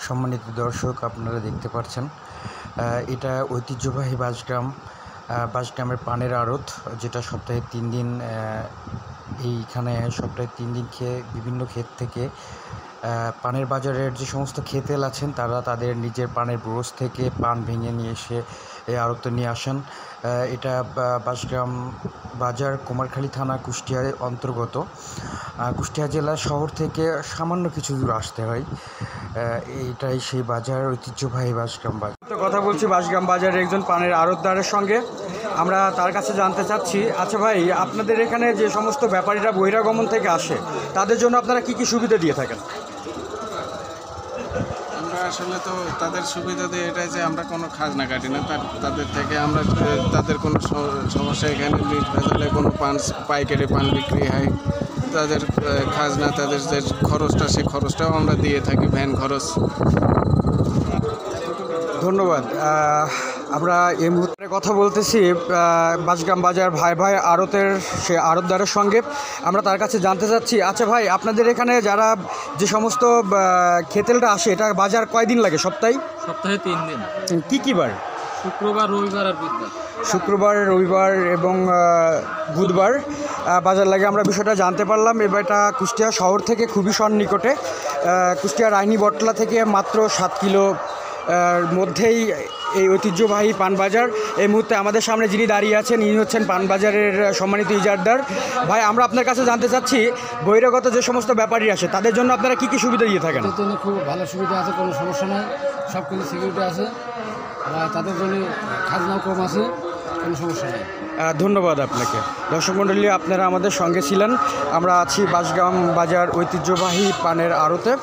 সম্মানিত দর্শক, আপনারা দেখতে পাচ্ছেন এটা ঐতিহ্যবাহী বাঁশগ্রামের পানের আড়ত, যেটা সপ্তাহে 3 দিন এইখানে সপ্তাহে 3 দিন বিভিন্ন ক্ষেত থেকে পানের বাজারের যে সমস্ত খেতেল আছেন তারা তাদের নিজের পানের ব্রোস থেকে পান ভেঙে নিয়ে এসে এই আড়তে নিয়ে আসেন। এটা বাঁশগ্রাম বাজার কুমারখালী থানা কুষ্টিয়ার অন্তর্গত। কুষ্টিয়া জেলা শহর থেকে সামান্য কিছু দূর আসতে হয়। এইটাই সেই বাজার, ঐতিহ্যবাহী বাঁশগ্রাম বাজার। কথা বলছি বাঁশগ্রাম বাজারের একজন পানের আড়তদারের সঙ্গে, আমরা তার কাছে জানতে চাচ্ছি, আচ্ছা ভাই, আপনাদের এখানে যে সমস্ত ব্যাপারীরা বহিরাগমন থেকে আসে তাদের জন্য আপনারা কি কি সুবিধা দিয়ে থাকেন? আমরা আসলে তো তাদের সুবিধা দিয়ে এটাই যে আমরা কোনো খাজনা কাটি না, তাদের থেকে আমরা তাদের কোনো সমস্যা এখানে ভেজালে কোনো পাইকারি পান বিক্রি হয়, তাদের খাজনা, তাদের যে খরচটা সেই খরচটাও আমরা দিয়ে থাকি, ভ্যান খরচ। ধন্যবাদ। আমরা এই মুহূর্তে কথা বলতেছি বাঁশগ্রাম বাজার ভাই আড়তের সে আড়তদারের সঙ্গে। আমরা তার কাছে জানতে চাচ্ছি, আচ্ছা ভাই, আপনাদের এখানে যারা যে সমস্ত খেতেলটা আসে, এটা বাজার কয়দিন লাগে? সপ্তাহে 3 দিন। কি কি বার? শুক্রবার, রবিবার আর বুধবার। শুক্রবার, রবিবার এবং বুধবার বাজার লাগে। আমরা বিষয়টা জানতে পারলাম। এবারটা কুষ্টিয়া শহর থেকে খুবই সন্নিকটে, কুষ্টিয়া রাইনি বটতলা থেকে মাত্র 7 কিলো মধ্যেই এই ঐতিহ্যবাহী পানবাজার। এই মুহূর্তে আমাদের সামনে যিনি দাঁড়িয়ে আছেন, ইনি হচ্ছেন পানবাজারের সম্মানিত ইজারদার। ভাই, আমরা আপনার কাছে জানতে চাচ্ছি, বহিরাগত যে সমস্ত ব্যাপারী আসে তাদের জন্য আপনারা কী কী সুবিধা দিয়ে থাকেন? তাদের জন্য খুব ভালো সুবিধা আছে, কোনো সমস্যা নেই, সব কিছু সিকিউরিটি আছে, তাদের জন্য খাজনাও কম আছে, কোনো সমস্যা নেই। ধন্যবাদ আপনাকে। দর্শক মণ্ডলী, আপনারা আমাদের সঙ্গে ছিলেন। আমরা আছি বাঁশগ্রাম বাজার ঐতিহ্যবাহী পানের আড়তে।